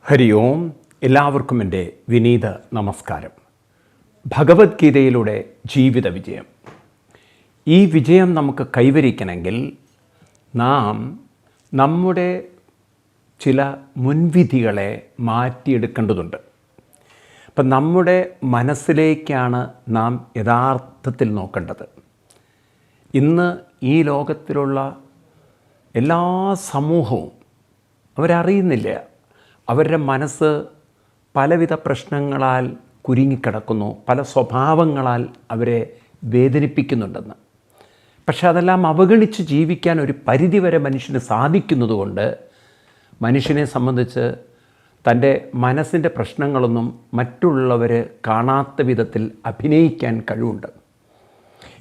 ഹരി ഓം. എല്ലാവർക്കും എൻ്റെ വിനീത നമസ്കാരം. ഭഗവത്ഗീതയിലൂടെ ജീവിത വിജയം. ഈ വിജയം നമുക്ക് കൈവരിക്കണമെങ്കിൽ നാം നമ്മുടെ ചില മുൻവിധികളെ മാറ്റിയെടുക്കേണ്ടതുണ്ട്. അപ്പം നമ്മുടെ മനസ്സിലേക്കാണ് നാം യഥാർത്ഥത്തിൽ നോക്കേണ്ടത്. ഇന്ന് ഈ ലോകത്തിലുള്ള എല്ലാ സമൂഹവും അവരറിയുന്നില്ല, അവരുടെ മനസ്സ് പലവിധ പ്രശ്നങ്ങളാൽ കുരുങ്ങിക്കിടക്കുന്നു, പല സ്വഭാവങ്ങളാൽ അവരെ വേദനിപ്പിക്കുന്നുണ്ടെന്ന്. പക്ഷെ അതെല്ലാം അവഗണിച്ച് ജീവിക്കാൻ ഒരു പരിധിവരെ മനുഷ്യന് സാധിക്കുന്നതുകൊണ്ട് മനുഷ്യനെ സംബന്ധിച്ച് തൻ്റെ മനസ്സിൻ്റെ പ്രശ്നങ്ങളൊന്നും മറ്റുള്ളവർ കാണാത്ത വിധത്തിൽ അഭിനയിക്കാൻ കഴിവുണ്ട്.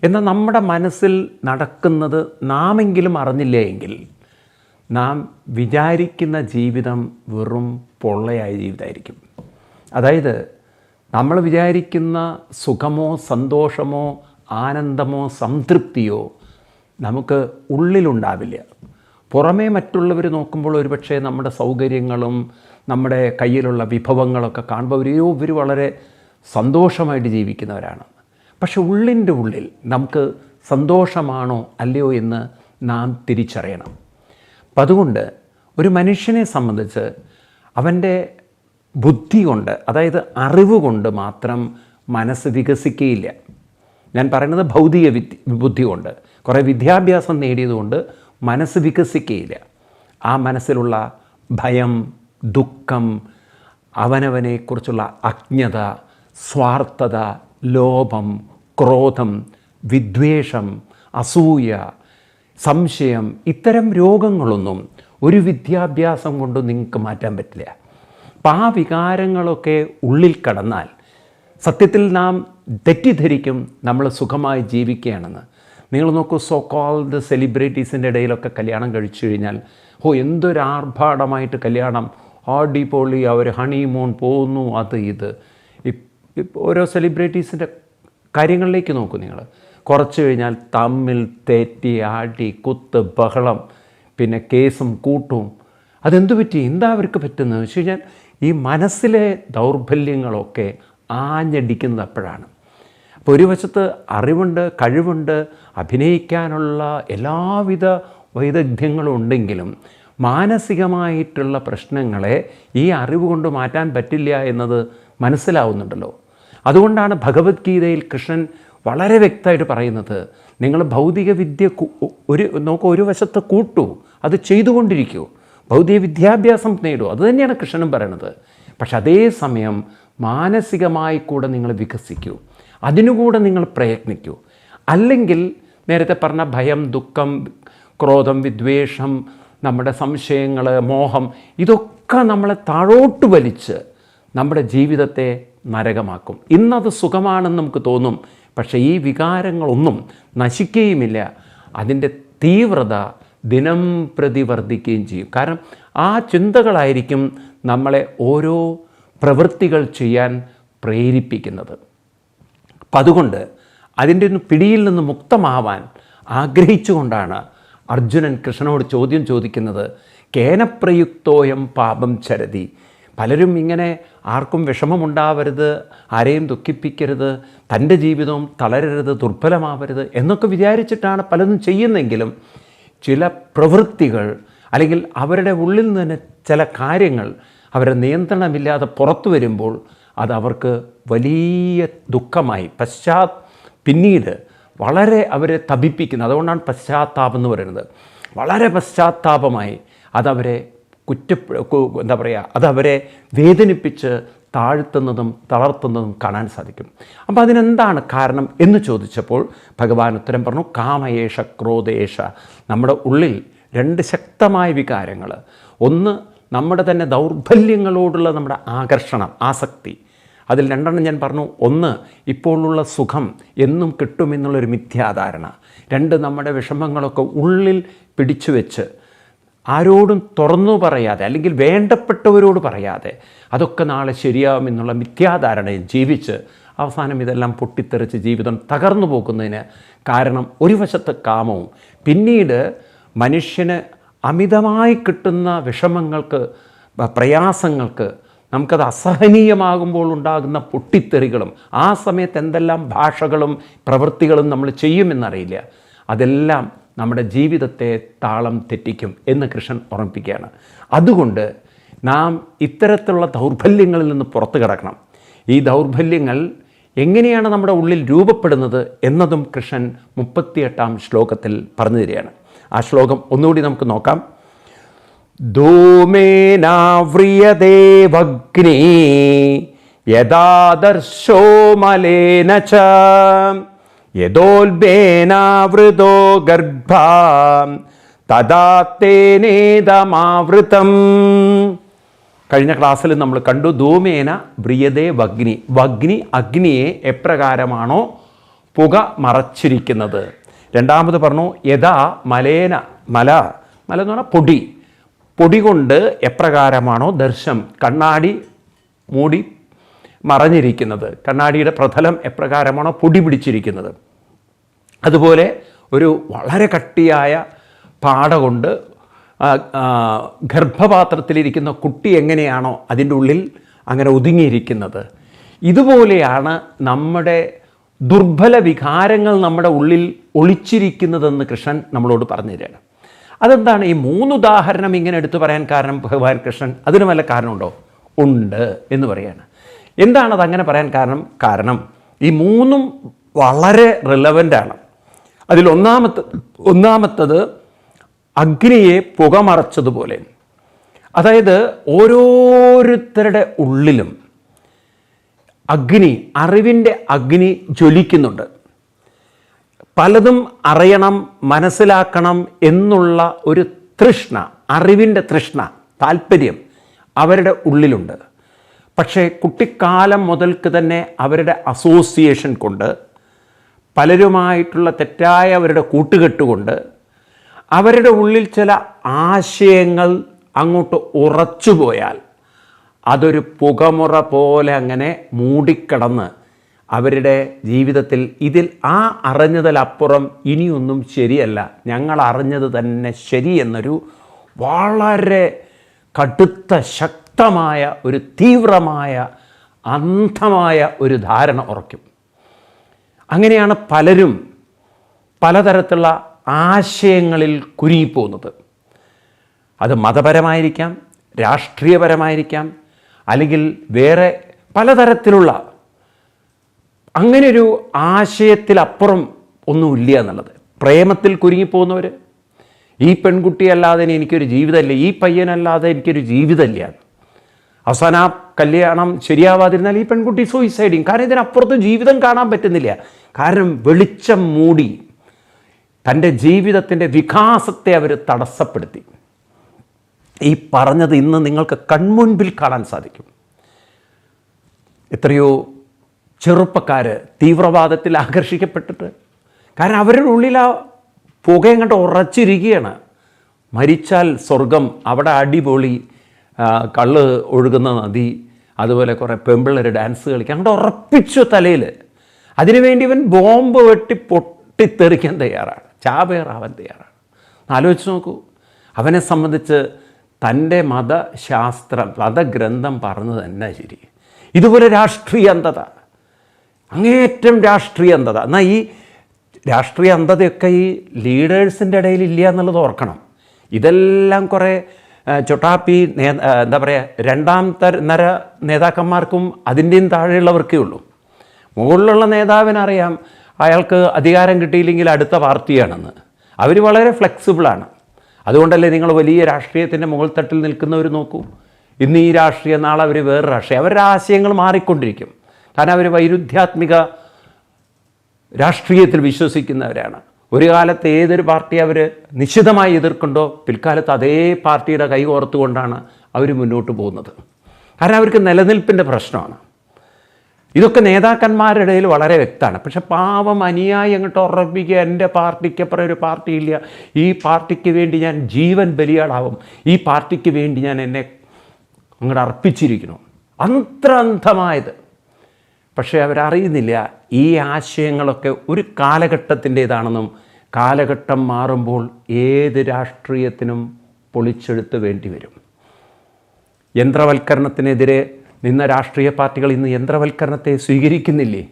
എന്നാൽ നമ്മുടെ മനസ്സിൽ നടക്കുന്നത് നാമെങ്കിലും അറിഞ്ഞില്ല എങ്കിൽ നാം വിചാരിക്കുന്ന ജീവിതം വെറും പൊള്ളയായ ജീവിതമായിരിക്കും. അതായത് നമ്മൾ വിചാരിക്കുന്ന സുഖമോ സന്തോഷമോ ആനന്ദമോ സംതൃപ്തിയോ നമുക്ക് ഉള്ളിലുണ്ടാവില്ല. പുറമേ മറ്റുള്ളവർ നോക്കുമ്പോൾ ഒരുപക്ഷെ നമ്മുടെ സൗകര്യങ്ങളും നമ്മുടെ കയ്യിലുള്ള വിഭവങ്ങളൊക്കെ കാണുമ്പോൾ ഇവർ വളരെ സന്തോഷമായിട്ട് ജീവിക്കുന്നവരാണ്. പക്ഷെ ഉള്ളിൻ്റെ ഉള്ളിൽ നമുക്ക് സന്തോഷമാണോ അല്ലയോ എന്ന് നാം തിരിച്ചറിയണം. അപ്പം അതുകൊണ്ട് ഒരു മനുഷ്യനെ സംബന്ധിച്ച് അവൻ്റെ ബുദ്ധി കൊണ്ട്, അതായത് അറിവ് കൊണ്ട് മാത്രം മനസ്സ് വികസിക്കുകയില്ല. ഞാൻ പറയുന്നത് ഭൗതിക ബുദ്ധി കൊണ്ട്, കുറേ വിദ്യാഭ്യാസം നേടിയതുകൊണ്ട് മനസ്സ് വികസിക്കുകയില്ല. ആ മനസ്സിലുള്ള ഭയം, ദുഃഖം, അവനവനെക്കുറിച്ചുള്ള അജ്ഞത, സ്വാർത്ഥത, ലോഭം, ക്രോധം, വിദ്വേഷം, അസൂയ, സംശയം, ഇത്തരം രോഗങ്ങളൊന്നും ഒരു വിദ്യാഭ്യാസം കൊണ്ട് നിങ്ങൾക്ക് മാറ്റാൻ പറ്റില്ല. അപ്പം ആ വികാരങ്ങളൊക്കെ ഉള്ളിൽ കടന്നാൽ സത്യത്തിൽ നാം തെറ്റിദ്ധരിക്കും നമ്മൾ സുഖമായി ജീവിക്കുകയാണെന്ന്. നിങ്ങൾ നോക്കൂ, സോ കോൾഡ് സെലിബ്രിറ്റീസിൻ്റെ ഇടയിലൊക്കെ കല്യാണം കഴിച്ചു കഴിഞ്ഞാൽ എന്തൊരാർഭാടമായിട്ട് കല്യാണം, അടിപൊളി, അവർ ഹണിമൂൺ പോകുന്നു, അത് ഇത്. ഓരോ സെലിബ്രിറ്റീസിൻ്റെ കാര്യങ്ങളിലേക്ക് നോക്കൂ നിങ്ങൾ. കുറച്ച് കഴിഞ്ഞാൽ തമ്മിൽ തെറ്റി ആടി കുത്ത് ബഹളം, പിന്നെ കേസും കൂട്ടും. അതെന്തു പറ്റി? എന്താ അവർക്ക് പറ്റുന്നത് വെച്ച് കഴിഞ്ഞാൽ ഈ മനസ്സിലെ ദൗർബല്യങ്ങളൊക്കെ ആഞ്ഞടിക്കുന്നത് അപ്പോഴാണ്. അപ്പോൾ ഒരു വശത്ത് അറിവുണ്ട്, കഴിവുണ്ട്, അഭിനയിക്കാനുള്ള എല്ലാവിധ വൈദഗ്ധ്യങ്ങളും ഉണ്ടെങ്കിലും മാനസികമായിട്ടുള്ള പ്രശ്നങ്ങളെ ഈ അറിവ് കൊണ്ട് മാറ്റാൻ പറ്റില്ല എന്നത് മനസ്സിലാവുന്നുണ്ടല്ലോ. അതുകൊണ്ടാണ് ഭഗവത്ഗീതയിൽ കൃഷ്ണൻ വളരെ വ്യക്തമായിട്ട് പറയുന്നത്, നിങ്ങൾ ഭൗതിക വിദ്യ ഒരു വശത്ത് കൂട്ടൂ, അത് ചെയ്തുകൊണ്ടിരിക്കൂ, ഭൗതിക വിദ്യാഭ്യാസം നേടൂ. അതുതന്നെയാണ് കൃഷ്ണനും പറയണത്. പക്ഷെ അതേസമയം മാനസികമായി കൂടെ നിങ്ങൾ വികസിക്കൂ, അതിനുകൂടെ നിങ്ങൾ പ്രയത്നിക്കൂ. അല്ലെങ്കിൽ നേരത്തെ പറഞ്ഞ ഭയം, ദുഃഖം, ക്രോധം, വിദ്വേഷം, നമ്മുടെ സംശയങ്ങൾ, മോഹം, ഇതൊക്കെ നമ്മളെ താഴോട്ട് വലിച്ച് നമ്മുടെ ജീവിതത്തെ നരകമാക്കും. ഇന്നത് സുഖമാണെന്ന് നമുക്ക് തോന്നും, പക്ഷേ ഈ വികാരങ്ങളൊന്നും നശിക്കുകയുമില്ല. അതിൻ്റെ തീവ്രത ദിനം പ്രതി വർദ്ധിക്കുകയും ചെയ്യും. കാരണം ആ ചിന്തകളായിരിക്കും നമ്മളെ ഓരോ പ്രവൃത്തികൾ ചെയ്യാൻ പ്രേരിപ്പിക്കുന്നത്. അപ്പം അതുകൊണ്ട് അതിൻ്റെ പിടിയിൽ നിന്ന് മുക്തമാവാൻ ആഗ്രഹിച്ചുകൊണ്ടാണ് അർജുനൻ കൃഷ്ണനോട് ചോദ്യം ചോദിക്കുന്നത്, കേനപ്രയുക്തോയം പാപം ചരതി. പലരും ഇങ്ങനെ ആർക്കും വിഷമമുണ്ടാവരുത്, ആരെയും ദുഃഖിപ്പിക്കരുത്, തൻ്റെ ജീവിതവും തളരരുത്, ദുർബലമാവരുത് എന്നൊക്കെ വിചാരിച്ചിട്ടാണ് പലതും ചെയ്യുന്നെങ്കിലും ചില പ്രവൃത്തികൾ അല്ലെങ്കിൽ അവരുടെ ഉള്ളിൽ നിന്ന് തന്നെ ചില കാര്യങ്ങൾ അവരുടെ നിയന്ത്രണമില്ലാതെ പുറത്തു വരുമ്പോൾ അത് അവർക്ക് വലിയ ദുഃഖമായി പിന്നീട് വളരെ അവരെ തപിപ്പിക്കുന്നു. അതുകൊണ്ടാണ് പശ്ചാത്താപം എന്ന് പറയുന്നത്. വളരെ പശ്ചാത്താപമായി അതവരെ അതവരെ വേദനിപ്പിച്ച് താഴ്ത്തുന്നതും തളർത്തുന്നതും കാണാൻ സാധിക്കും. അപ്പോൾ അതിനെന്താണ് കാരണം എന്ന് ചോദിച്ചപ്പോൾ ഭഗവാൻ ഉത്തരം പറഞ്ഞു, കാമയേഷ ക്രോധേഷ. നമ്മുടെ ഉള്ളിൽ രണ്ട് ശക്തമായ വികാരങ്ങൾ. ഒന്ന് നമ്മുടെ തന്നെ ദൗർബല്യങ്ങളോടുള്ള നമ്മുടെ ആകർഷണം, ആസക്തി. അതിൽ രണ്ടെണ്ണം ഞാൻ പറഞ്ഞു. ഒന്ന് ഇപ്പോഴുള്ള സുഖം എന്നും കിട്ടുമെന്നുള്ളൊരു മിഥ്യാധാരണ. രണ്ട് നമ്മുടെ വിഷമങ്ങളൊക്കെ ഉള്ളിൽ പിടിച്ചു വെച്ച് ആരോടും തുറന്നു പറയാതെ അല്ലെങ്കിൽ വേണ്ടപ്പെട്ടവരോട് പറയാതെ അതൊക്കെ നാളെ ശരിയാവുമെന്നുള്ള മിഥ്യാധാരണയിൽ ജീവിച്ച് അവസാനം ഇതെല്ലാം പൊട്ടിത്തെറിച്ച് ജീവിതം തകർന്നു പോകുന്നതിന് കാരണം ഒരു വശത്ത് കാമവും പിന്നീട് മനുഷ്യന് അമിതമായി കിട്ടുന്ന വിഷമങ്ങൾക്ക് പ്രയാസങ്ങൾക്ക്, നമുക്കത് അസഹനീയമാകുമ്പോൾ ഉണ്ടാകുന്ന പൊട്ടിത്തെറികളും, ആ സമയത്ത് എന്തെല്ലാം ഭാഷകളും പ്രവൃത്തികളും നമ്മൾ ചെയ്യുമെന്നറിയില്ല, അതെല്ലാം നമ്മുടെ ജീവിതത്തെ താളം തെറ്റിക്കും എന്ന് കൃഷ്ണൻ ഓർമ്മിപ്പിക്കുകയാണ്. അതുകൊണ്ട് നാം ഇത്തരത്തിലുള്ള ദൗർബല്യങ്ങളിൽ നിന്ന് പുറത്തു കിടക്കണം. ഈ ദൗർബല്യങ്ങൾ എങ്ങനെയാണ് നമ്മുടെ ഉള്ളിൽ രൂപപ്പെടുന്നത് എന്നതും കൃഷ്ണൻ 38-ാം ശ്ലോകത്തിൽ പറഞ്ഞു തരികയാണ്. ആ ശ്ലോകം ഒന്നുകൂടി നമുക്ക് നോക്കാം. ധൂമേനാവ്രിയതേ വഗ്നി യദാദർശോ മലേന ച യദോൽബേനാവൃതോ ഗർഭം തദാ തേനേദമാവൃതം. കഴിഞ്ഞ ക്ലാസ്സിൽ നമ്മൾ കണ്ടു, ധൂമേന വ്രിയതേ വഗ്നി. വഗ്നി അഗ്നിയെ എപ്രകാരമാണോ പുക മറച്ചിരിക്കുന്നത്. രണ്ടാമത് പറഞ്ഞു യഥാ മലേന, മല എന്ന് പറഞ്ഞാൽ പൊടി കൊണ്ട് എപ്രകാരമാണോ ദർശം, കണ്ണാടി മൂടി മറഞ്ഞിരിക്കുന്നത്, കണ്ണാടിയുടെ പ്രതലം എപ്രകാരമാണോ പൊടി പിടിച്ചിരിക്കുന്നത്, അതുപോലെ ഒരു വളരെ കട്ടിയായ പാട കൊണ്ട് ഗർഭപാത്രത്തിലിരിക്കുന്ന കുട്ടി എങ്ങനെയാണോ അതിൻ്റെ ഉള്ളിൽ അങ്ങനെ ഒതുങ്ങിയിരിക്കുന്നത്, ഇതുപോലെയാണ് നമ്മുടെ ദുർബല വികാരങ്ങൾ നമ്മുടെ ഉള്ളിൽ ഒളിച്ചിരിക്കുന്നതെന്ന് കൃഷ്ണൻ നമ്മളോട് പറഞ്ഞു തരികയാണ്. അതെന്താണ് ഈ 3 ഉദാഹരണം ഇങ്ങനെ എടുത്തു പറയാൻ കാരണം ഭഗവാൻ കൃഷ്ണൻ? അതിന് വല്ല കാരണമുണ്ടോ? ഉണ്ട് എന്ന് പറയാണ്. എന്താണത് അങ്ങനെ പറയാൻ കാരണം ഈ 3ഉം വളരെ റിലവൻ്റാണ്. അതിൽ ഒന്നാമത്തത് അഗ്നിയെ പുകമറച്ചതുപോലെ, അതായത് ഓരോരുത്തരുടെ ഉള്ളിലും അറിവിൻ്റെ അഗ്നി ജ്വലിക്കുന്നുണ്ട്. പലതും അറിയണം, മനസ്സിലാക്കണം എന്നുള്ള ഒരു തൃഷ്ണ, അറിവിൻ്റെ തൃഷ്ണ, താല്പര്യം അവരുടെ ഉള്ളിലുണ്ട്. പക്ഷേ കുട്ടിക്കാലം മുതൽക്ക് തന്നെ അവരുടെ അസോസിയേഷൻ കൊണ്ട്, പലരുമായിട്ടുള്ള തെറ്റായ അവരുടെ കൂട്ടുകെട്ടുകൊണ്ട് അവരുടെ ഉള്ളിൽ ചില ആശയങ്ങൾ അങ്ങോട്ട് ഉറച്ചുപോയാൽ അതൊരു പുകമുറ പോലെ അങ്ങനെ മൂടിക്കിടന്ന് അവരുടെ ജീവിതത്തിൽ ഇതിൽ അറിഞ്ഞതിലപ്പുറം ഇനിയൊന്നും ശരിയല്ല, ഞങ്ങൾ അറിഞ്ഞത് തന്നെ ശരി എന്നൊരു വളരെ കടുത്ത ശക്തമായ ഒരു തീവ്രമായ അന്ധമായ ഒരു ധാരണ ഉറയ്ക്കും. അങ്ങനെയാണ് പലരും പലതരത്തിലുള്ള ആശയങ്ങളിൽ കുരുങ്ങിപ്പോകുന്നത്. അത് മതപരമായിരിക്കാം, രാഷ്ട്രീയപരമായിരിക്കാം, അല്ലെങ്കിൽ വേറെ പലതരത്തിലുള്ള അങ്ങനെയൊരു ആശയത്തിലപ്പുറം ഒന്നുമില്ല എന്നുള്ളത്. പ്രേമത്തിൽ കുരുങ്ങിപ്പോകുന്നവർ, ഈ പെൺകുട്ടിയല്ലാതെ എനിക്കൊരു ജീവിതമില്ല, ഈ പയ്യനല്ലാതെ എനിക്കൊരു ജീവിതമില്ല, അവസാനം ആ കല്യാണം ശരിയാവാതിരുന്നാൽ ഈ പെൺകുട്ടി സൂയിസൈഡ് ചെയ്യും. കാരണം ഇതിനപ്പുറത്ത് ജീവിതം കാണാൻ പറ്റുന്നില്ല. കാരണം വെളിച്ചം മൂടി തൻ്റെ ജീവിതത്തിൻ്റെ വികാസത്തെ അവർ തടസ്സപ്പെടുത്തി. ഈ പറഞ്ഞത് ഇന്ന് നിങ്ങൾക്ക് കൺമുൻപിൽ കാണാൻ സാധിക്കും. എത്രയോ ചെറുപ്പക്കാർ തീവ്രവാദത്തിൽ ആകർഷിക്കപ്പെട്ടിട്ട്, കാരണം അവരുടെ ഉള്ളിൽ ആ പുകയും കണ്ട് ഉറച്ചിരിക്കുകയാണ്. മരിച്ചാൽ സ്വർഗം, അവിടെ അടിപൊളി കള്ള് ഒഴുകുന്ന നദി, അതുപോലെ കുറേ പെമ്പിള്ളേർ ഡാൻസ് കളിക്കാൻ അങ്ങോട്ട് ഉറപ്പിച്ചു തലയിൽ. അതിനുവേണ്ടി ഇവൻ ബോംബ് വെട്ടി പൊട്ടിത്തെറിക്കാൻ തയ്യാറാണ്, ചാവേറാവാൻ തയ്യാറാണ്. ആലോചിച്ച് നോക്കൂ, അവനെ സംബന്ധിച്ച് തൻ്റെ മതഗ്രന്ഥം പറഞ്ഞത് തന്നെ ശരി. ഇതുപോലെ രാഷ്ട്രീയ അന്ധത, അങ്ങേയറ്റം രാഷ്ട്രീയ അന്ധത. എന്നാൽ ഈ രാഷ്ട്രീയ അന്ധതയൊക്കെ ഈ ലീഡേഴ്സിൻ്റെ ഇടയിൽ ഇല്ല എന്നുള്ളത് ഓർക്കണം. ഇതെല്ലാം കുറേ ചൊട്ടാപ്പി എന്താ പറയുക, രണ്ടാം നര നേതാക്കന്മാർക്കും അതിൻ്റെയും താഴെയുള്ളവർക്കേ ഉള്ളൂ. മുകളിലുള്ള നേതാവിനറിയാം അയാൾക്ക് അധികാരം കിട്ടിയില്ലെങ്കിൽ അടുത്ത പാർട്ടിയാണെന്ന്. അവർ വളരെ ഫ്ലെക്സിബിളാണ്. അതുകൊണ്ടല്ലേ നിങ്ങൾ വലിയ രാഷ്ട്രീയത്തിൻ്റെ മുകൾ തട്ടിൽ നിൽക്കുന്നവർ നോക്കൂ, ഇന്ന് ഈ രാഷ്ട്രീയം, നാളെ അവർ വേറെ രാഷ്ട്രീയം. അവരുടെ ആശയങ്ങൾ മാറിക്കൊണ്ടിരിക്കും. കാരണം അവർ വൈരുദ്ധ്യാത്മിക രാഷ്ട്രീയത്തിൽ വിശ്വസിക്കുന്നവരാണ്. ഒരു കാലത്ത് ഏതൊരു പാർട്ടി അവർ നിശ്ചിതമായി എതിർക്കുണ്ടോ, പിൽക്കാലത്ത് അതേ പാർട്ടിയുടെ കൈ കോർത്തുകൊണ്ടാണ് അവർ മുന്നോട്ട് പോകുന്നത്. കാരണം അവർക്ക് നിലനിൽപ്പിൻ്റെ പ്രശ്നമാണ്. ഇതൊക്കെ നേതാക്കന്മാരുടെ ഇടയിൽ വളരെ വ്യക്തമാണ്. പക്ഷെ പാവം അനുയായി അങ്ങോട്ട് ഉറപ്പിക്കുക, എൻ്റെ പാർട്ടിക്കപ്പുറം ഒരു പാർട്ടിയില്ല, ഈ പാർട്ടിക്ക് വേണ്ടി ഞാൻ ജീവൻ ബലിയാടാവും, ഈ പാർട്ടിക്ക് വേണ്ടി ഞാൻ എന്നെ അങ്ങോട്ട് അർപ്പിച്ചിരിക്കുന്നു, അത്ര അന്ധമായത്. പക്ഷേ അവരറിയുന്നില്ല ഈ ആശയങ്ങളൊക്കെ ഒരു കാലഘട്ടത്തിൻ്റേതാണെന്നും കാലഘട്ടം മാറുമ്പോൾ ഏത് രാഷ്ട്രീയത്തിനും പൊളിച്ചെടുത്ത് വേണ്ടി വരും. യന്ത്രവൽക്കരണത്തിനെതിരെ നിന്ന രാഷ്ട്രീയ പാർട്ടികൾ ഇന്ന് യന്ത്രവൽക്കരണത്തെ സ്വീകരിക്കുന്നില്ലേ?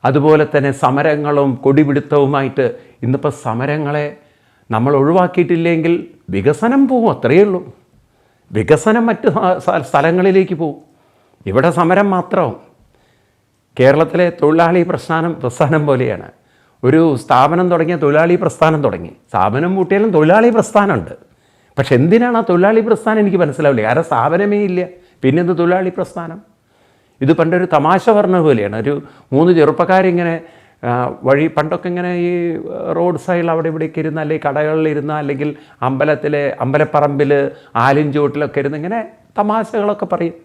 അതുപോലെ തന്നെ സമരങ്ങളും കൊടിപിടുത്തവുമായിട്ട് ഇന്നിപ്പോൾ സമരങ്ങളെ നമ്മൾ ഒഴിവാക്കിയിട്ടില്ലെങ്കിൽ വികസനം പോകും, അത്രയേ ഉള്ളൂ. വികസനം മറ്റ് സ്ഥലങ്ങളിലേക്ക് പോകും. ഇവിടെ സമരം മാത്രമാവും. കേരളത്തിലെ തൊഴിലാളി പ്രസ്ഥാനം പോലെയാണ്. ഒരു സ്ഥാപനം തുടങ്ങിയ തൊഴിലാളി പ്രസ്ഥാനം തുടങ്ങി. സ്ഥാപനം പൂട്ടിയാലും തൊഴിലാളി പ്രസ്ഥാനമുണ്ട്. പക്ഷെ എന്തിനാണ് ആ തൊഴിലാളി പ്രസ്ഥാനം എനിക്ക് മനസ്സിലാവില്ല. കാരണം സ്ഥാപനമേ ഇല്ല, പിന്നെന്ത് തൊഴിലാളി പ്രസ്ഥാനം? ഇത് പണ്ടൊരു തമാശ പറഞ്ഞ പോലെയാണ്. ഒരു 3 ചെറുപ്പക്കാരിങ്ങനെ വഴി പണ്ടൊക്കെ ഇങ്ങനെ ഈ റോഡ് സൈഡിൽ അവിടെ ഇവിടേക്ക് ഇരുന്ന്, അല്ലെങ്കിൽ കടകളിലിരുന്ന്, അല്ലെങ്കിൽ അമ്പലപ്പറമ്പിൽ ആലിൻചുവട്ടിലൊക്കെ ഇരുന്ന് ഇങ്ങനെ തമാശകളൊക്കെ പറയും,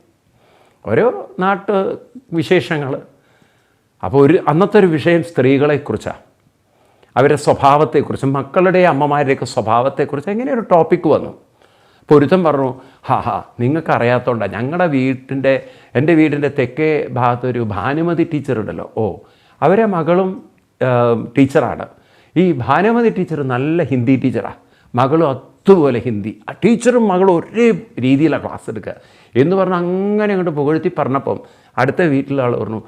ഓരോ നാട്ടു വിശേഷങ്ങൾ. അപ്പോൾ അന്നത്തെ ഒരു വിഷയം സ്ത്രീകളെക്കുറിച്ചാണ്, അവരുടെ സ്വഭാവത്തെക്കുറിച്ച്, മക്കളുടെ അമ്മമാരുടെയൊക്കെ സ്വഭാവത്തെക്കുറിച്ച് എങ്ങനെ ഒരു ടോപ്പിക്ക് വന്നു. പൊരുത്തം പറഞ്ഞു, നിങ്ങൾക്ക് അറിയാത്തതുകൊണ്ടാണ് എൻ്റെ വീടിൻ്റെ തെക്കേ ഭാഗത്തൊരു ഭാനുമതി ടീച്ചറുണ്ടല്ലോ, അവരെ മകളും ടീച്ചറാണ്. ഈ ഭാനുമതി ടീച്ചർ നല്ല ഹിന്ദി ടീച്ചറാണ്, മകളും അതുപോലെ ഹിന്ദി. ആ ടീച്ചറും മകളും ഒരേ രീതിയിലാണ് ക്ലാസ് എടുക്കുക എന്ന് പറഞ്ഞ് അങ്ങനെ അങ്ങോട്ട് പുകഴ്ത്തി പറഞ്ഞപ്പം അടുത്ത വീട്ടിലെ ആൾ പറഞ്ഞു,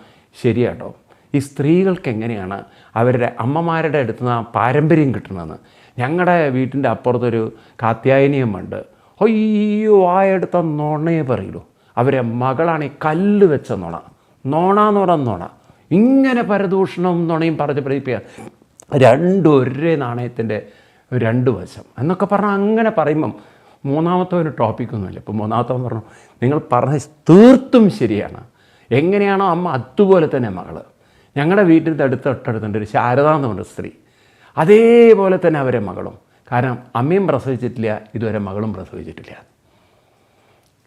ശരിയാട്ടോ, ഈ സ്ത്രീകൾക്ക് എങ്ങനെയാണ് അവരുടെ അമ്മമാരുടെ അടുത്ത് നിന്ന് ആ പാരമ്പര്യം കിട്ടണമെന്ന്. ഞങ്ങളുടെ വീട്ടിൻ്റെ അപ്പുറത്തൊരു കാത്യായനിയമ്മുണ്ട്, അയ്യോ വായെടുത്ത നുണയെ പറയുള്ളൂ. അവരെ മകളാണ് ഈ കല്ല് വെച്ച നുണ എന്ന് പറഞ്ഞ നുണ. ഇങ്ങനെ പരദൂഷണവും നുണയും പറഞ്ഞ് പഠിപ്പിക്കുക, രണ്ടും ഒരേ നാണയത്തിൻ്റെ 2 വശം എന്നൊക്കെ പറഞ്ഞാൽ അങ്ങനെ പറയുമ്പം മൂന്നാമത്തെ ഒരു ടോപ്പിക്കൊന്നുമില്ല. ഇപ്പം മൂന്നാമത്തവൻ പറഞ്ഞു, നിങ്ങൾ പറഞ്ഞ തീർത്തും ശരിയാണ്, എങ്ങനെയാണോ അമ്മ അതുപോലെ തന്നെ മകൾ. ഞങ്ങളുടെ വീട്ടിൻ്റെ തൊട്ടടുത്തുണ്ട് ഒരു ശാരദ എന്ന് പറഞ്ഞ സ്ത്രീ, അതേപോലെ തന്നെ അവരെ മകളും. കാരണം അമ്മയും പ്രസവിച്ചിട്ടില്ല, ഇതുവരെ മകളും പ്രസവിച്ചിട്ടില്ല.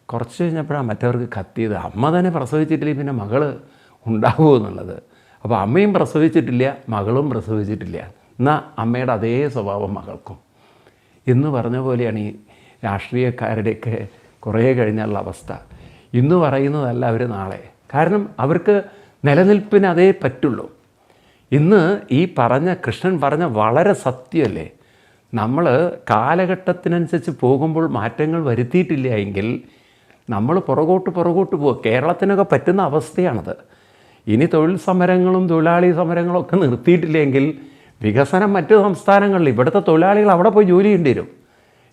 കുറച്ച് കഴിഞ്ഞപ്പോഴാണ് മറ്റവർക്ക് കത്തിയത്, അമ്മ തന്നെ പ്രസവിച്ചിട്ടില്ല, പിന്നെ മകൾ ഉണ്ടാവുമോ എന്നുള്ളത്. അപ്പോൾ അമ്മയും പ്രസവിച്ചിട്ടില്ല, മകളും പ്രസവിച്ചിട്ടില്ല, എന്നാൽ അമ്മയുടെ അതേ സ്വഭാവം മകൾക്കും എന്ന് പറഞ്ഞ പോലെയാണ് ഈ രാഷ്ട്രീയക്കാരുടെയൊക്കെ കുറേ കഴിഞ്ഞുള്ള അവസ്ഥ. ഇന്ന് പറയുന്നതല്ല അവർ നാളെ. കാരണം അവർക്ക് നിലനിൽപ്പിന് അതേ പറ്റുള്ളൂ. ഇന്ന് ഈ കൃഷ്ണൻ പറഞ്ഞ വളരെ സത്യമല്ലേ. നമ്മൾ കാലഘട്ടത്തിനനുസരിച്ച് പോകുമ്പോൾ മാറ്റങ്ങൾ വരുത്തിയിട്ടില്ല എങ്കിൽ നമ്മൾ പുറകോട്ട് പോകുക. കേരളത്തിനൊക്കെ പറ്റുന്ന അവസ്ഥയാണത്. ഇനി തൊഴിൽ സമരങ്ങളും തൊഴിലാളി സമരങ്ങളും ഒക്കെ നിർത്തിയിട്ടില്ലെങ്കിൽ വികസനം മറ്റു സംസ്ഥാനങ്ങളിൽ, ഇവിടുത്തെ തൊഴിലാളികൾ അവിടെ പോയി ജോലി ചെയ്യേണ്ടി വരും.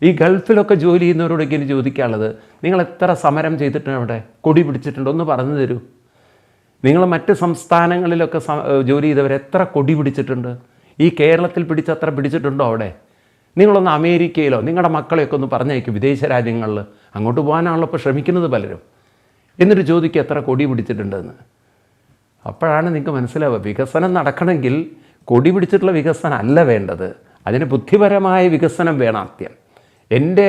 ഈ ഗൾഫിലൊക്കെ ജോലി ചെയ്യുന്നവരോടൊക്കെ എനിക്ക് ചോദിക്കാനുള്ളത്, നിങ്ങൾ എത്ര സമരം ചെയ്തിട്ടുണ്ട്, അവിടെ കൊടി പിടിച്ചിട്ടുണ്ടോ ഒന്ന് പറഞ്ഞു തരൂ. നിങ്ങൾ മറ്റ് സംസ്ഥാനങ്ങളിലൊക്കെ ജോലി ചെയ്തവർ എത്ര കൊടി പിടിച്ചിട്ടുണ്ട്? ഈ കേരളത്തിൽ പിടിച്ചത്ര പിടിച്ചിട്ടുണ്ടോ അവിടെ? നിങ്ങളൊന്ന് അമേരിക്കയിലോ നിങ്ങളുടെ മക്കളെയൊക്കെ ഒന്ന് പറഞ്ഞേക്കും, വിദേശ രാജ്യങ്ങളിൽ അങ്ങോട്ട് പോകാനാണല്ലോ ഇപ്പോൾ ശ്രമിക്കുന്നത് പലരും. എന്നിട്ട് ചോദിക്കുക എത്ര കൊടി പിടിച്ചിട്ടുണ്ടെന്ന്. അപ്പോഴാണ് നിങ്ങൾക്ക് മനസ്സിലാവുക, വികസനം നടക്കണമെങ്കിൽ കൊടി പിടിച്ചിട്ടുള്ള വികസനം അല്ല വേണ്ടത്, അതിന് ബുദ്ധിപരമായ വികസനം വേണം ആദ്യം. എൻ്റെ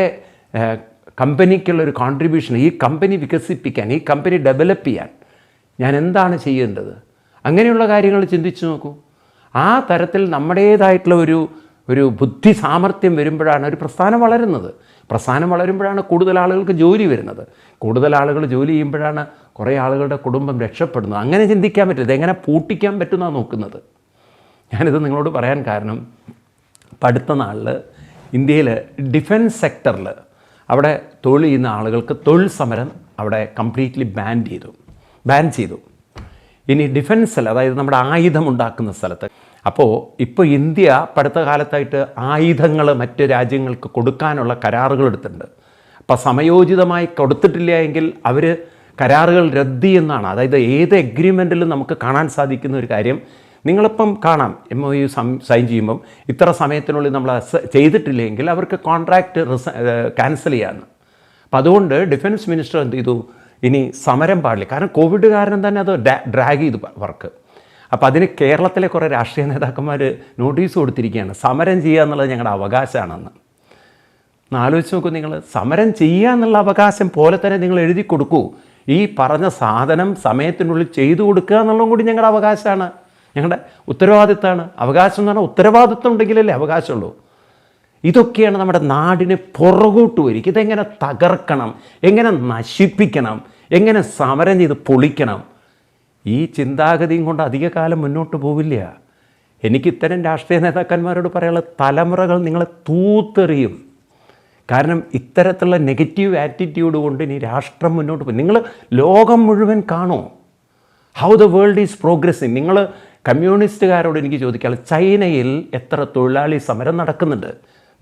കമ്പനിക്കുള്ളൊരു കോൺട്രിബ്യൂഷൻ, ഈ കമ്പനി വികസിപ്പിക്കാൻ, ഈ കമ്പനി ഡെവലപ്പ് ചെയ്യാൻ ഞാൻ എന്താണ് ചെയ്യേണ്ടത്? അങ്ങനെയുള്ള കാര്യങ്ങൾ ചിന്തിച്ചു നോക്കൂ. ആ തരത്തിൽ നമ്മുടേതായിട്ടുള്ള ഒരു ബുദ്ധി സാമർഥ്യം വരുമ്പോഴാണ് ഒരു പ്രസ്ഥാനം വളരുന്നത്. പ്രസ്ഥാനം വളരുമ്പോഴാണ് കൂടുതൽ ആളുകൾക്ക് ജോലി വരുന്നത്. കൂടുതൽ ആളുകൾ ജോലി ചെയ്യുമ്പോഴാണ് കുറേ ആളുകളുടെ കുടുംബം രക്ഷപ്പെടുന്നത്. അങ്ങനെ ചിന്തിക്കാൻ പറ്റില്ല, ഇതെങ്ങനെ പൂട്ടിക്കാൻ പറ്റുന്നതാണ് നോക്കുന്നത്. ഞാനിത് നിങ്ങളോട് പറയാൻ കാരണം, അടുത്ത നാളിൽ ഇന്ത്യയിൽ ഡിഫൻസ് സെക്ടറിൽ അവിടെ തൊഴിൽ ചെയ്യുന്ന ആളുകൾക്ക് തൊഴിൽ സമരം അവിടെ കംപ്ലീറ്റ്ലി ബാൻ ചെയ്തു. ഇനി ഡിഫൻസിൽ, അതായത് നമ്മുടെ ആയുധം ഉണ്ടാക്കുന്ന സ്ഥലത്ത്, അപ്പോൾ ഇപ്പോൾ ഇന്ത്യ അടുത്ത കാലത്തായിട്ട് ആയുധങ്ങൾ മറ്റ് രാജ്യങ്ങൾക്ക് കൊടുക്കാനുള്ള കരാറുകൾ എടുത്തിട്ടുണ്ട്. അപ്പോൾ സമയോചിതമായി കൊടുത്തിട്ടില്ല എങ്കിൽ അവർ കരാറുകൾ റദ്ദ് ചെയ്യുന്നതാണ്. അതായത് ഏത് എഗ്രിമെൻറ്റിലും നമുക്ക് കാണാൻ സാധിക്കുന്ന ഒരു കാര്യം, നിങ്ങളിപ്പം കാണാം MOU സൈൻ ചെയ്യുമ്പം ഇത്ര സമയത്തിനുള്ളിൽ നമ്മൾ ചെയ്തിട്ടില്ലെങ്കിൽ അവർക്ക് കോൺട്രാക്റ്റ് ക്യാൻസൽ ചെയ്യാമെന്ന്. അപ്പം അതുകൊണ്ട് ഡിഫൻസ് മിനിസ്റ്റർ എന്ത് ചെയ്തു, ഇനി സമരം പാടില്ല. കാരണം കോവിഡ് കാരണം തന്നെ അത് ഡ്രാഗ് ചെയ്തു വർക്ക്. അപ്പോൾ അതിന് കേരളത്തിലെ കുറേ രാഷ്ട്രീയ നേതാക്കന്മാർ നോട്ടീസ് കൊടുത്തിരിക്കുകയാണ്, സമരം ചെയ്യുക എന്നുള്ളത് ഞങ്ങളുടെ അവകാശമാണെന്ന്. ആലോചിച്ച് നോക്കൂ, നിങ്ങൾ സമരം ചെയ്യുക എന്നുള്ള അവകാശം പോലെ തന്നെ നിങ്ങൾ എഴുതി കൊടുക്കൂ, ഈ പറഞ്ഞ സാധനം സമയത്തിനുള്ളിൽ ചെയ്തു കൊടുക്കുക എന്നുള്ളതും കൂടി ഞങ്ങളുടെ അവകാശമാണ്, ഞങ്ങളുടെ ഉത്തരവാദിത്തമാണ്. അവകാശം എന്ന് പറഞ്ഞാൽ ഉത്തരവാദിത്തം ഉണ്ടെങ്കിലല്ലേ അവകാശമുള്ളൂ. ഇതൊക്കെയാണ് നമ്മുടെ നാടിനെ പുറകോട്ട് വരിക. ഇതെങ്ങനെ തകർക്കണം, എങ്ങനെ നശിപ്പിക്കണം, എങ്ങനെ സമരം ചെയ്ത് പൊളിക്കണം, ഈ ചിന്താഗതിയും കൊണ്ട് അധിക കാലം മുന്നോട്ട് പോവില്ല. എനിക്ക് ഇത്തരം രാഷ്ട്രീയ നേതാക്കന്മാരോട് പറയാനുള്ള, തലമുറകൾ നിങ്ങളെ തൂത്തെറിയും. കാരണം ഇത്തരത്തിലുള്ള നെഗറ്റീവ് ആറ്റിറ്റ്യൂഡ് കൊണ്ട് ഇനി രാഷ്ട്രം മുന്നോട്ട് പോകും. നിങ്ങൾ ലോകം മുഴുവൻ കാണൂ how the world is progressing. നിങ്ങൾ കമ്മ്യൂണിസ്റ്റുകാരോട് എനിക്ക് ചോദിക്കാനുള്ളത്, ചൈനയിൽ എത്ര തൊഴിലാളി സമരം നടക്കുന്നുണ്ട്?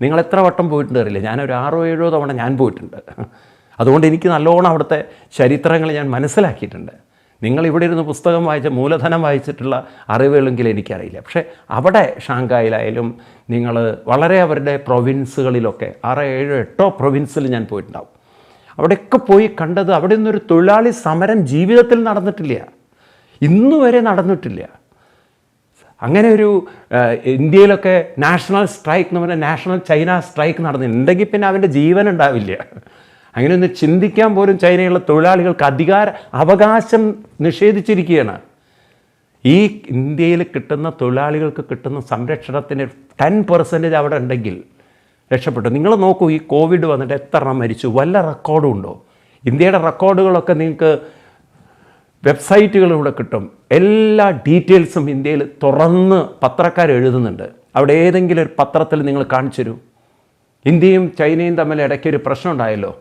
നിങ്ങൾ എത്ര വട്ടം പോയിട്ടുണ്ട് അറിയില്ല. ഞാനൊരു 6-7 തവണ ഞാൻ പോയിട്ടുണ്ട്. അതുകൊണ്ട് എനിക്ക് നല്ലോണം അവിടുത്തെ ചരിത്രങ്ങൾ ഞാൻ മനസ്സിലാക്കിയിട്ടുണ്ട്. നിങ്ങൾ ഇവിടെ ഇരുന്ന് പുസ്തകം വായിച്ച മൂലധനം വായിച്ചിട്ടുള്ള അറിവുകളെങ്കിൽ എനിക്കറിയില്ല. പക്ഷേ അവിടെ ഷാങ്കായിലായാലും നിങ്ങൾ വളരെ അവരുടെ പ്രൊവിൻസുകളിലൊക്കെ 6-7-8 പ്രൊവിൻസിൽ ഞാൻ പോയിട്ടുണ്ടാവും. അവിടെയൊക്കെ പോയി കണ്ടത് അവിടെ നിന്നൊരു തൊഴിലാളി സമരം ജീവിതത്തിൽ നടന്നിട്ടില്ല, ഇന്നുവരെ നടന്നിട്ടില്ല. അങ്ങനെ ഒരു ഇന്ത്യയിലൊക്കെ നാഷണൽ സ്ട്രൈക്ക് എന്ന് പറഞ്ഞാൽ നാഷണൽ ചൈന സ്ട്രൈക്ക് നടന്നിട്ടുണ്ടെങ്കിൽ പിന്നെ അവൻ്റെ ജീവൻ ഉണ്ടാവില്ല. അങ്ങനെ ഒന്ന് ചിന്തിക്കാൻ പോലും ചൈനയിലുള്ള തൊഴിലാളികൾക്ക് അവകാശം നിഷേധിച്ചിരിക്കുകയാണ്. ഈ ഇന്ത്യയിൽ കിട്ടുന്ന തൊഴിലാളികൾക്ക് കിട്ടുന്ന സംരക്ഷണത്തിന് 10% അവിടെ ഉണ്ടെങ്കിൽ രക്ഷപ്പെട്ടു. നിങ്ങൾ നോക്കൂ, ഈ കോവിഡ് വന്നിട്ട് എത്ര എണ്ണം മരിച്ചു? വല്ല റെക്കോർഡും ഉണ്ടോ? ഇന്ത്യയുടെ റെക്കോർഡുകളൊക്കെ നിങ്ങൾക്ക് വെബ്സൈറ്റുകളിലൂടെ കിട്ടും. എല്ലാ ഡീറ്റെയിൽസും ഇന്ത്യയിൽ തുറന്ന് പത്രക്കാർ എഴുതുന്നുണ്ട്. അവിടെ ഏതെങ്കിലും ഒരു പത്രത്തിൽ നിങ്ങൾ കാണിച്ചു തരൂ. ഇന്ത്യയും ചൈനയും തമ്മിൽ ഇടയ്ക്കൊരു പ്രശ്നം ഉണ്ടായല്ലോ,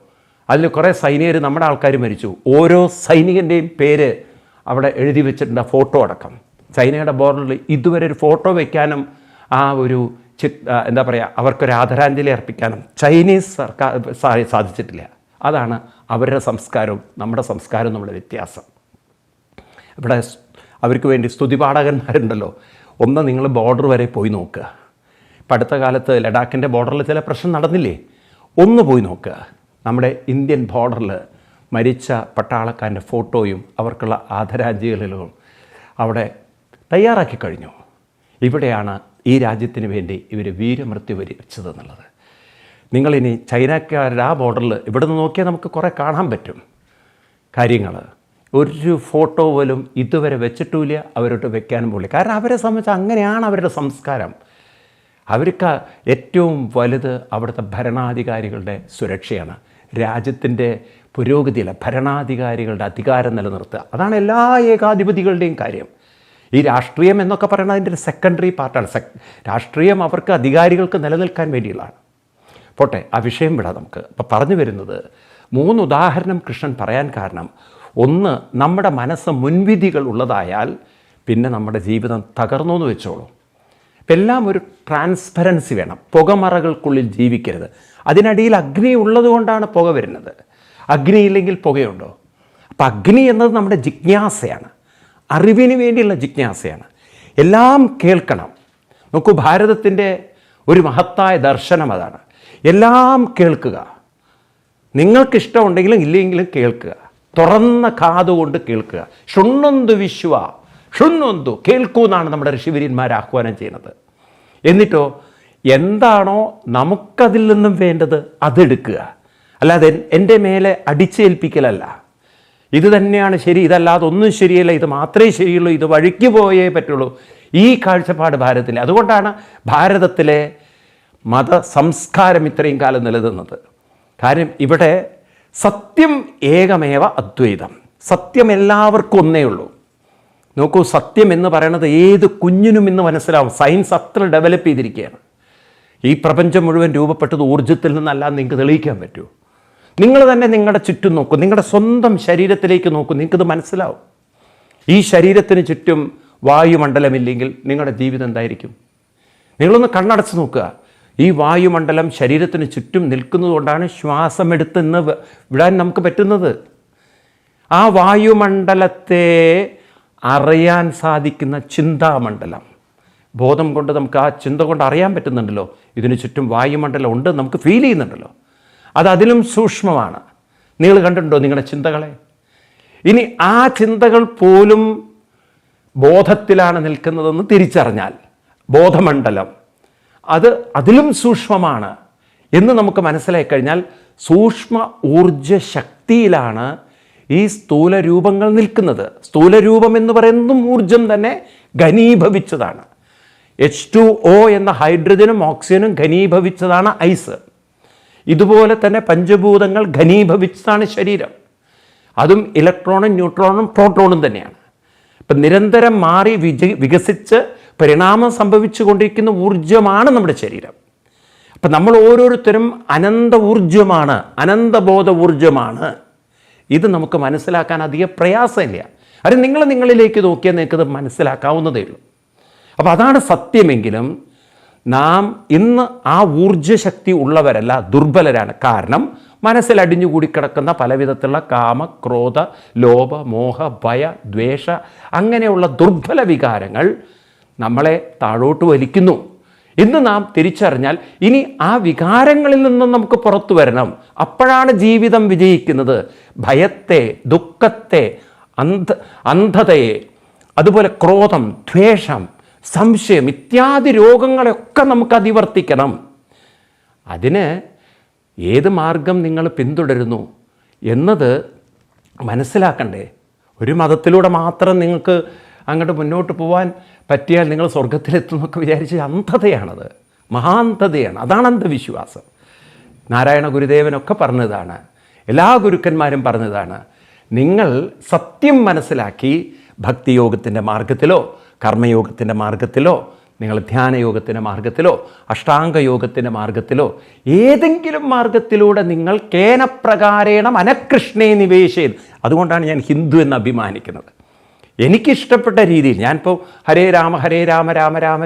അതിൽ കുറേ സൈനികർ, നമ്മുടെ ആൾക്കാർ മരിച്ചു. ഓരോ സൈനികൻ്റെയും പേര് അവിടെ എഴുതി വെച്ചിട്ടുണ്ട്, ഫോട്ടോ അടക്കം. ചൈനയുടെ ബോർഡറിൽ ഇതുവരെ ഒരു ഫോട്ടോ വയ്ക്കാനും ആ ഒരു എന്താ പറയുക, അവർക്കൊരു ആദരാഞ്ജലി അർപ്പിക്കാനും ചൈനീസ് സർക്കാർ സാധിച്ചിട്ടില്ല. അതാണ് അവരുടെ സംസ്കാരവും നമ്മുടെ സംസ്കാരവും നമ്മുടെ വ്യത്യാസം. ഇവിടെ അവർക്ക് വേണ്ടി സ്തുതിപാഠകന്മാരുണ്ടല്ലോ. ഒന്ന് നിങ്ങൾ ബോർഡർ വരെ പോയി നോക്കുക. ഇപ്പം അടുത്ത കാലത്ത് ലഡാക്കിൻ്റെ ബോർഡറിൽ ചില പ്രശ്നം നടന്നില്ലേ? ഒന്ന് പോയി നോക്കുക. നമ്മുടെ ഇന്ത്യൻ ബോർഡറിൽ മരിച്ച പട്ടാളക്കാരൻ്റെ ഫോട്ടോയും അവർക്കുള്ള ആദരാഞ്ജലികളും അവിടെ തയ്യാറാക്കി കഴിഞ്ഞു. ഇവിടെയാണ് ഈ രാജ്യത്തിന് വേണ്ടി ഇവർ വീരമൃത്യു വരിച്ചതെന്നുള്ളത്. നിങ്ങളിനി ചൈനക്കാരുടെ ആ ബോർഡറിൽ ഇവിടെ നിന്ന് നോക്കിയാൽ നമുക്ക് കുറേ കാണാൻ പറ്റും കാര്യങ്ങൾ. ഒരു ഫോട്ടോ പോലും ഇതുവരെ വെച്ചിട്ടുമില്ല, അവരോട്ട് വെക്കാനും പോലും. കാരണം അവരെ സംബന്ധിച്ച് അങ്ങനെയാണ് അവരുടെ സംസ്കാരം. അവർക്ക് ഏറ്റവും വലുത് അവിടുത്തെ ഭരണാധികാരികളുടെ സുരക്ഷയാണ്, രാജ്യത്തിൻ്റെ പുരോഗതിയല്ല, ഭരണാധികാരികളുടെ അധികാരം നിലനിർത്തുക. അതാണ് എല്ലാ ഏകാധിപതികളുടെയും കാര്യം. ഈ രാഷ്ട്രീയം എന്നൊക്കെ പറയുന്നത് അതിൻ്റെ ഒരു സെക്കൻഡറി പാർട്ടാണ്. രാഷ്ട്രീയം അവർക്ക് അധികാരികൾക്ക് നിലനിൽക്കാൻ വേണ്ടിയുള്ളതാണ്. പോട്ടെ, ആ വിഷയം വിടാം നമുക്ക്. അപ്പോൾ പറഞ്ഞു വരുന്നത് 3 ഉദാഹരണം കൃഷ്ണൻ പറയാൻ കാരണം, ഒന്ന്, നമ്മുടെ മനസ്സ് മുൻവിധികൾ ഉള്ളതായാൽ പിന്നെ നമ്മുടെ ജീവിതം തകർന്നു എന്ന് വെച്ചോളൂ. ഇപ്പം എല്ലാം ഒരു ട്രാൻസ്പെറൻസി വേണം. പുകമറകൾക്കുള്ളിൽ ജീവിക്കരുത്. അതിനടിയിൽ അഗ്നി ഉള്ളതുകൊണ്ടാണ് പുക വരുന്നത്. അഗ്നിയില്ലെങ്കിൽ പുകയുണ്ടോ? അപ്പം അഗ്നി എന്നത് നമ്മുടെ ജിജ്ഞാസയാണ്, അറിവിന് വേണ്ടിയുള്ള ജിജ്ഞാസയാണ്. എല്ലാം കേൾക്കണം. നോക്കൂ, ഭാരതത്തിൻ്റെ ഒരു മഹത്തായ ദർശനം അതാണ്. എല്ലാം കേൾക്കുക. നിങ്ങൾക്കിഷ്ടമുണ്ടെങ്കിലും ഇല്ലെങ്കിലും കേൾക്കുക. തുറന്ന കാതുകൊണ്ട് കേൾക്കുക. ശൃണ്വന്തു വിശ്വ ശൃണ്വന്തു, കേൾക്കൂ എന്നാണ് നമ്മുടെ ഋഷിവര്യന്മാർ ആഹ്വാനം ചെയ്യുന്നത്. എന്നിട്ടോ എന്താണോ നമുക്കതിൽ നിന്നും വേണ്ടത് അതെടുക്കുക. അല്ലാതെ എൻ്റെ മേലെ അടിച്ചേൽപ്പിക്കലല്ല. ഇത് തന്നെയാണ് ശരി, ഇതല്ലാതെ ഒന്നും ശരിയല്ല, ഇത് മാത്രമേ ശരിയുള്ളൂ, ഇത് വഴിക്ക് പോയേ പറ്റുള്ളൂ. ഈ കാഴ്ചപ്പാട് ഭാരതത്തിലെ. അതുകൊണ്ടാണ് ഭാരതത്തിലെ മത സംസ്കാരം ഇത്രയും കാലം നിലനിന്നത്. കാര്യം ഇവിടെ സത്യം ഏകമേവ അദ്വൈതം. സത്യം എല്ലാവർക്കും ഒന്നേ ഉള്ളൂ. നോക്കൂ, സത്യം എന്ന് പറയുന്നത് ഏത് കുഞ്ഞിനും ഇന്ന് മനസ്സിലാവും. സയൻസ് അത്ര ഡെവലപ്പ് ചെയ്തിരിക്കുകയാണ്. ഈ പ്രപഞ്ചം മുഴുവൻ രൂപപ്പെട്ടത് ഊർജ്ജത്തിൽ നിന്നല്ലാതെ നിങ്ങൾക്ക് തെളിയിക്കാൻ പറ്റൂ. നിങ്ങൾ തന്നെ നിങ്ങളുടെ ചുറ്റും നോക്കൂ, നിങ്ങളുടെ സ്വന്തം ശരീരത്തിലേക്ക് നോക്കൂ, നിങ്ങൾക്കിത് മനസ്സിലാവും. ഈ ശരീരത്തിന് ചുറ്റും വായുമണ്ഡലമില്ലെങ്കിൽ നിങ്ങളുടെ ജീവിതം എന്തായിരിക്കും? നിങ്ങളൊന്ന് കണ്ണടച്ച് നോക്കുക. ഈ വായുമണ്ഡലം ശരീരത്തിന് ചുറ്റും നിൽക്കുന്നതുകൊണ്ടാണ് ശ്വാസമെടുത്ത് ഇന്ന് വിടാൻ നമുക്ക് പറ്റുന്നത്. ആ വായുമണ്ഡലത്തെ അറിയാൻ സാധിക്കുന്ന ചിന്താമണ്ഡലം, ബോധം കൊണ്ട് നമുക്ക് ആ ചിന്ത കൊണ്ട് അറിയാൻ പറ്റുന്നുണ്ടല്ലോ. ഇതിന് ചുറ്റും വായുമണ്ഡലം ഉണ്ട്, നമുക്ക് ഫീൽ ചെയ്യുന്നുണ്ടല്ലോ. അത് അതിലും സൂക്ഷ്മമാണ്. നിങ്ങൾ കണ്ടിട്ടുണ്ടോ നിങ്ങളുടെ ചിന്തകളെ? ഇനി ആ ചിന്തകൾ പോലും ബോധത്തിലാണ് നിൽക്കുന്നതെന്ന് തിരിച്ചറിഞ്ഞാൽ ബോധമണ്ഡലം അത് അതിലും സൂക്ഷ്മമാണ് എന്ന് നമുക്ക് മനസ്സിലാക്കി കഴിഞ്ഞാൽ സൂക്ഷ്മ ഊർജ ശക്തിയിലാണ് ഈ സ്ഥൂല രൂപങ്ങൾ നിൽക്കുന്നത്. സ്ഥൂല രൂപം എന്ന് പറയുന്നതും ഊർജം തന്നെ ഘനീഭവിച്ചതാണ്. H2O എന്ന ഹൈഡ്രജനും ഓക്സിജനും ഘനീഭവിച്ചതാണ് ഐസ്. ഇതുപോലെ തന്നെ പഞ്ചഭൂതങ്ങൾ ഘനീഭവിച്ചതാണ് ശരീരം. അതും ഇലക്ട്രോണും ന്യൂട്രോണും പ്രോട്ടോണും തന്നെയാണ്. ഇപ്പം നിരന്തരം മാറി വികസിച്ച് പരിണാമം സംഭവിച്ചു കൊണ്ടിരിക്കുന്ന ഊർജമാണ് നമ്മുടെ ശരീരം. അപ്പം നമ്മൾ ഓരോരുത്തരും അനന്ത ഊർജമാണ്, അനന്തബോധ ഊർജമാണ്. ഇത് നമുക്ക് മനസ്സിലാക്കാൻ അധികം പ്രയാസമില്ല. അത് നിങ്ങളിലേക്ക് നോക്കിയാൽ നിങ്ങൾക്കത് മനസ്സിലാക്കാവുന്നതേ ഉള്ളൂ. അപ്പോൾ അതാണ് സത്യമെങ്കിലും നാം ഇന്ന് ആ ഊർജ്ജശക്തി ഉള്ളവരല്ല, ദുർബലരാണ്. കാരണം മനസ്സിൽ അടിഞ്ഞുകൂടി കിടക്കുന്ന പലവിധത്തിലുള്ള കാമ, ക്രോധ, ലോഭ, മോഹ, ഭയ, ദ്വേഷ അങ്ങനെയുള്ള ദുർബല വികാരങ്ങൾ നമ്മളെ താഴോട്ട് വലിക്കുന്നു. ഇന്ന് നാം തിരിച്ചറിഞ്ഞാൽ ഇനി ആ വികാരങ്ങളിൽ നിന്നും നമുക്ക് പുറത്തു വരണം. അപ്പോഴാണ് ജീവിതം വിജയിക്കുന്നത്. ഭയത്തെ, ദുഃഖത്തെ, അന്ധതയെ, അതുപോലെ ക്രോധം, ദ്വേഷം, സംശയം ഇത്യാദി രോഗങ്ങളെയൊക്കെ നമുക്ക് അതിവർത്തിക്കണം. അതിന് ഏത് മാർഗം നിങ്ങൾ പിന്തുടരുന്നു എന്നത് മനസ്സിലാക്കണ്ടേ. ഒരു മതത്തിലൂടെ മാത്രം നിങ്ങൾക്ക് അങ്ങോട്ട് മുന്നോട്ട് പോകാൻ പറ്റിയാൽ നിങ്ങൾ സ്വർഗത്തിലെത്തുന്നൊക്കെ വിചാരിച്ച് അന്ധതയാണത്, മഹാന്ധതയാണ്. അതാണ് അന്ധവിശ്വാസം. നാരായണ ഗുരുദേവനൊക്കെ പറഞ്ഞതാണ്, എല്ലാ ഗുരുക്കന്മാരും പറഞ്ഞതാണ്. നിങ്ങൾ സത്യം മനസ്സിലാക്കി ഭക്തിയോഗത്തിൻ്റെ മാർഗത്തിലോ കർമ്മയോഗത്തിൻ്റെ മാർഗത്തിലോ നിങ്ങൾ ധ്യാനയോഗത്തിൻ്റെ മാർഗത്തിലോ അഷ്ടാംഗയോഗത്തിൻ്റെ മാർഗത്തിലോ ഏതെങ്കിലും മാർഗത്തിലൂടെ നിങ്ങൾ കേനപ്രകാരേണ മനഃകൃഷ്ണേ നിവേശേത്. അതുകൊണ്ടാണ് ഞാൻ ഹിന്ദു എന്ന് അഭിമാനിക്കുന്നത്. എനിക്കിഷ്ടപ്പെട്ട രീതിയിൽ ഞാനിപ്പോൾ ഹരേ രാമ ഹരേ രാമ രാമ രാമ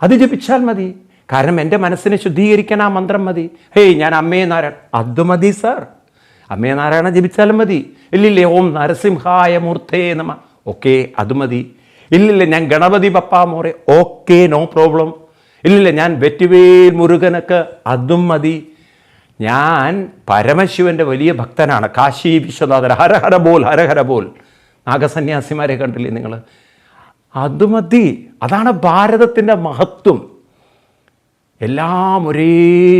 അത് ജപിച്ചാൽ മതി. കാരണം എൻ്റെ മനസ്സിനെ ശുദ്ധീകരിക്കാൻ ആ മന്ത്രം മതി. ഹേയ് ഞാൻ അമ്മേ നാരായണ, അത് മതി സാർ. അമ്മേ നാരായണ ജപിച്ചാലും മതി. ഇല്ലില്ലേ ഓം നരസിംഹായ മൂർത്തേ നമ, ഓക്കെ അത് മതി. ഇല്ലില്ല ഞാൻ ഗണപതി പപ്പാ മോറെ, ഓക്കെ നോ പ്രോബ്ലം. ഇല്ലില്ല ഞാൻ വെറ്റുവേൽ മുരുകനൊക്കെ, അതും മതി. ഞാൻ പരമശിവൻ്റെ വലിയ ഭക്തനാണ്, കാശി വിശ്വനാഥൻ, ഹരഹര ബോൽ ഹരഹര ബോൽ. നാഗസന്യാസിമാരെ കണ്ടില്ലേ നിങ്ങൾ? അത് മതി. അതാണ് ഭാരതത്തിൻ്റെ മഹത്വം. എല്ലാം ഒരേ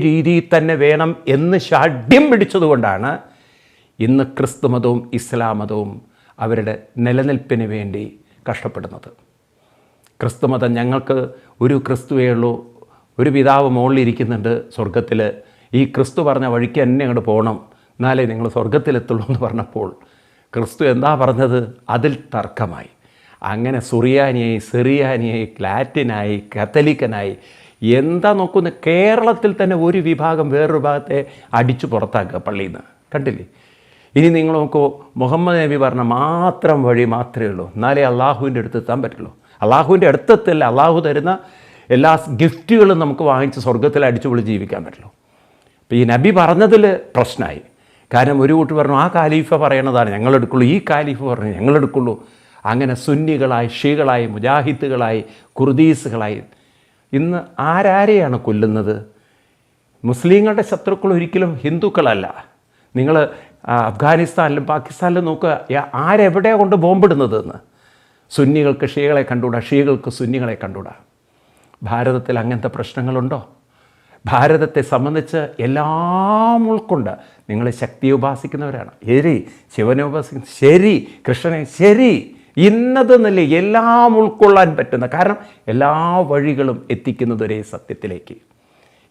രീതിയിൽ തന്നെ വേണം എന്ന് ഷാഢ്യം പിടിച്ചതുകൊണ്ടാണ് ഇന്ന് ക്രിസ്തു മതവും ഇസ്ലാം മതവും അവരുടെ നിലനിൽപ്പിന് വേണ്ടി കഷ്ടപ്പെടുന്നത്. ക്രിസ്തുമതം ഞങ്ങൾക്ക് ഒരു ക്രിസ്തുവേ ഉള്ളൂ, ഒരു പിതാവ് മുകളിലിരിക്കുന്നുണ്ട് സ്വർഗത്തിൽ, ഈ ക്രിസ്തു പറഞ്ഞ വഴിക്ക് തന്നെ അങ്ങോട്ട് പോകണം, എന്നാലേ നിങ്ങൾ സ്വർഗത്തിലെത്തുള്ളൂ എന്ന് പറഞ്ഞപ്പോൾ ക്രിസ്തു എന്താ പറഞ്ഞത്? അതിൽ തർക്കമായി. അങ്ങനെ സുറിയാനിയായി, സിറിയാനിയായി, ലാറ്റിനായി, കത്തലിക്കനായി, എന്താ നോക്കുന്ന കേരളത്തിൽ തന്നെ ഒരു വിഭാഗം വേറൊരു ഭാഗത്തെ അടിച്ചു പുറത്താക്കുക പള്ളിയിൽ നിന്ന്. കണ്ടില്ലേ? ഇനി നിങ്ങൾ നോക്കൂ, മുഹമ്മദ് നബി പറഞ്ഞ മാത്രം വഴി മാത്രമേ ഉള്ളൂ, എന്നാലേ അള്ളാഹുവിൻ്റെ അടുത്ത് എത്താൻ പറ്റുള്ളൂ. അള്ളാഹുവിൻ്റെ അടുത്തെത്തല്ല, അള്ളാഹു തരുന്ന എല്ലാ ഗിഫ്റ്റുകളും നമുക്ക് വാങ്ങിച്ച് സ്വർഗത്തിൽ അടിച്ചുപൊളി ജീവിക്കാൻ പറ്റുള്ളൂ. അപ്പോൾ ഈ നബി പറഞ്ഞതിൽ പ്രശ്നമായി. കാരണം ഒരു കൂട്ടി പറഞ്ഞു ആ ഖലീഫ പറയണതാണ് ഞങ്ങളെടുക്കുള്ളൂ, ഈ ഖലീഫ പറഞ്ഞു ഞങ്ങളെടുക്കുള്ളൂ. അങ്ങനെ സുന്നികളായി, ഷീകളായി, മുജാഹിദുകളായി, കുർദീസുകളായി. ഇന്ന് ആരാരെയാണ് കൊല്ലുന്നത്? മുസ്ലിങ്ങളുടെ ശത്രുക്കൾ ഒരിക്കലും ഹിന്ദുക്കളല്ല. നിങ്ങൾ അഫ്ഗാനിസ്ഥാനിലും പാകിസ്ഥാനിലും നോക്കുക, ആരെവിടെയാണ് കൊണ്ട് ബോംബിടുന്നതെന്ന്. സുന്നികൾക്ക് ഷീകളെ കണ്ടുകൂടാ, ഷീകൾക്ക് സുന്നികളെ കണ്ടുകൂടാ. ഭാരതത്തിൽ അങ്ങനത്തെ പ്രശ്നങ്ങളുണ്ടോ? ഭാരതത്തെ സംബന്ധിച്ച് എല്ലാം ഉൾക്കൊണ്ട് നിങ്ങൾ ശക്തിയെ ഉപാസിക്കുന്നവരാണ്, ശരി, ശിവനെ ഉപാസിക്കുന്ന ശരി, കൃഷ്ണനെ ശരി, ഇന്നതെന്നല്ല എല്ലാം ഉൾക്കൊള്ളാൻ പറ്റുന്ന, കാരണം എല്ലാ വഴികളും എത്തിക്കുന്നത് ഒരേ സത്യത്തിലേക്ക്.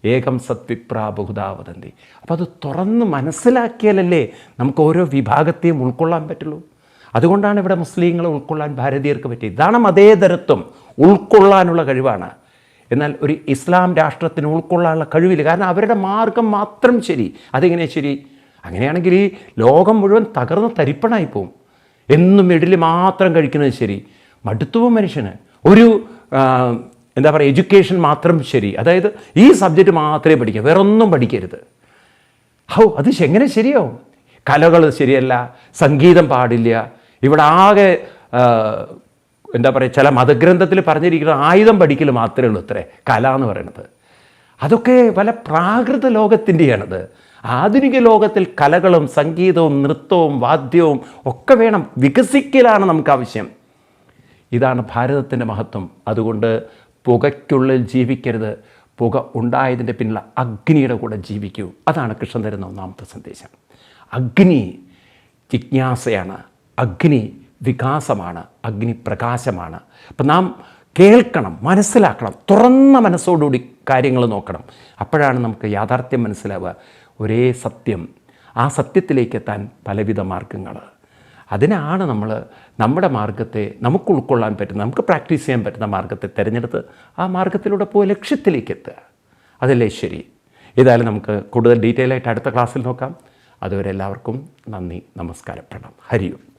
ഏകം സത്വിപ്രാ ബഹുധാ വദന്തി. അപ്പോൾ അത് തുറന്ന് മനസ്സിലാക്കിയാലല്ലേ നമുക്ക് ഓരോ വിഭാഗത്തെയും ഉൾക്കൊള്ളാൻ പറ്റുള്ളൂ. അതുകൊണ്ടാണ് ഇവിടെ മുസ്ലിങ്ങളെ ഉൾക്കൊള്ളാൻ ഭാരതീയർക്ക് പറ്റിയത്. ഇതാണ് മതേതരത്വം, ഉൾക്കൊള്ളാനുള്ള കഴിവാണ്. എന്നാൽ ഒരു ഇസ്ലാം രാഷ്ട്രത്തിന് ഉൾക്കൊള്ളാനുള്ള കഴിവില്ല, കാരണം അവരുടെ മാർഗം മാത്രം ശരി. അതെങ്ങനെയാണ് ശരി? അങ്ങനെയാണെങ്കിൽ ഈ ലോകം മുഴുവൻ തകർന്ന് തരിപ്പണായി പോവും. എന്നും ഇഡലി മാത്രം കഴിക്കുന്നത് ശരി, മടുത്തുപോകും മനുഷ്യന്. ഒരു എന്താ പറയുക, എഡ്യൂക്കേഷൻ മാത്രം ശരി, അതായത് ഈ സബ്ജക്റ്റ് മാത്രമേ പഠിക്കുക, വേറെ ഒന്നും പഠിക്കരുത്. അത് എങ്ങനെ ശരിയാവും? കലകൾ ശരിയല്ല, സംഗീതം പാടില്ല. ഇവിടെ ആകെ എന്താ പറയുക, ചില മതഗ്രന്ഥത്തിൽ പറഞ്ഞിരിക്കുന്ന ആയുധം പഠിക്കൽ മാത്രമേ ഉള്ളൂ അത്രേ കല എന്ന് പറയുന്നത്. അതൊക്കെ പല പ്രാകൃത ലോകത്തിൻ്റെയാണത്. ആധുനിക ലോകത്തിൽ കലകളും സംഗീതവും നൃത്തവും വാദ്യവും ഒക്കെ വേണം, വികസിക്കലാണ് നമുക്ക് ആവശ്യം. ഇതാണ് ഭാരതത്തിൻ്റെ മഹത്വം. അതുകൊണ്ട് പുകയ്ക്കുള്ളിൽ ജീവിക്കരുത്, പുക ഉണ്ടായതിൻ്റെ പിന്നിലുള്ള അഗ്നിയുടെ കൂടെ ജീവിക്കൂ. അതാണ് കൃഷ്ണൻ തരുന്ന ഒന്നാമത്തെ സന്ദേശം. അഗ്നി ജിജ്ഞാസയാണ്, അഗ്നി വികാസമാണ്, അഗ്നി പ്രകാശമാണ്. അപ്പം നാം കേൾക്കണം, മനസ്സിലാക്കണം, തുറന്ന മനസ്സോടുകൂടി കാര്യങ്ങൾ നോക്കണം. അപ്പോഴാണ് നമുക്ക് യാഥാർത്ഥ്യം മനസ്സിലാവുക. ഒരേ സത്യം, ആ സത്യത്തിലേക്ക് എത്താൻ പലവിധ മാർഗങ്ങൾ. അതിനാണ് നമ്മൾ നമ്മുടെ മാർഗത്തെ നമുക്ക് ഉൾക്കൊള്ളാൻ പറ്റുന്ന, നമുക്ക് പ്രാക്ടീസ് ചെയ്യാൻ പറ്റുന്ന മാർഗത്തെ തിരഞ്ഞെടുത്ത് ആ മാർഗത്തിലൂടെ പോയി ലക്ഷ്യത്തിലേക്ക് എത്തുക. അതല്ലേ ശരി? ഏതായാലും നമുക്ക് കൂടുതൽ ഡീറ്റെയിൽ ആയിട്ട് അടുത്ത ക്ലാസ്സിൽ നോക്കാം. അതുവരെ എല്ലാവർക്കും നന്ദി, നമസ്കാരം, പ്രണാം, ഹരി ഓം.